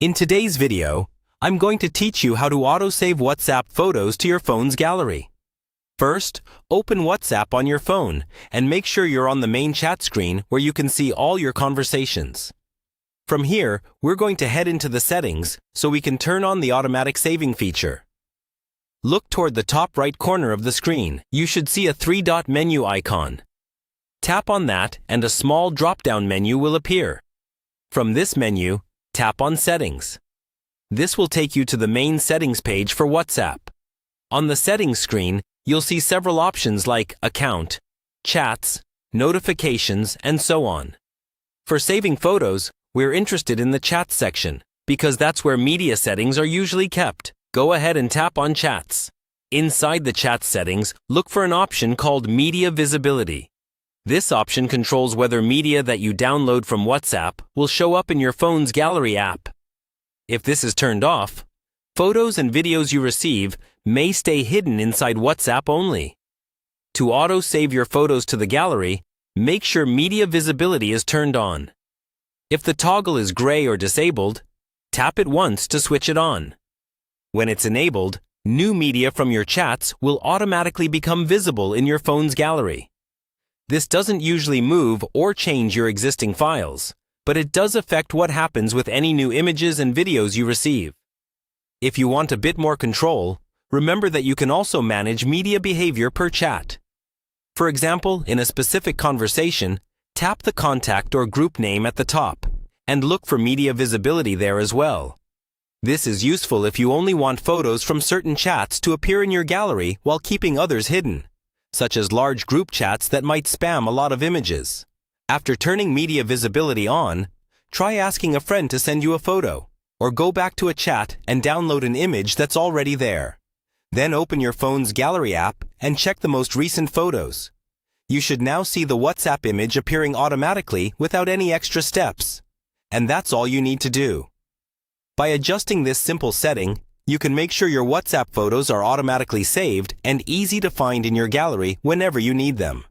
In today's video, I'm going to teach you how to autosave WhatsApp photos to your phone's gallery. First, open WhatsApp on your phone and make sure you're on the main chat screen where you can see all your conversations. From here, we're going to head into the settings so we can turn on the automatic saving feature. Look toward the top right corner of the screen. You should see a three-dot menu icon. Tap on that and a small drop-down menu will appear. From this menu, tap on Settings. This will take you to the main settings page for WhatsApp. On the settings screen, you'll see several options like Account, Chats, Notifications, and so on. For saving photos, we're interested in the Chats section because that's where media settings are usually kept. Go ahead and tap on Chats. Inside the Chats settings, look for an option called Media Visibility. This option controls whether media that you download from WhatsApp will show up in your phone's gallery app. If this is turned off, photos and videos you receive may stay hidden inside WhatsApp only. To auto-save your photos to the gallery, make sure media visibility is turned on. If the toggle is gray or disabled, tap it once to switch it on. When it's enabled, new media from your chats will automatically become visible in your phone's gallery. This doesn't usually move or change your existing files, but it does affect what happens with any new images and videos you receive. If you want a bit more control, remember that you can also manage media behavior per chat. For example, in a specific conversation, tap the contact or group name at the top and look for media visibility there as well. This is useful if you only want photos from certain chats to appear in your gallery while keeping others hidden, such as large group chats that might spam a lot of images. After turning media visibility on, try asking a friend to send you a photo, or go back to a chat and download an image that's already there. Then open your phone's gallery app and check the most recent photos. You should now see the WhatsApp image appearing automatically without any extra steps. And that's all you need to do. By adjusting this simple setting, you can make sure your WhatsApp photos are automatically saved and easy to find in your gallery whenever you need them.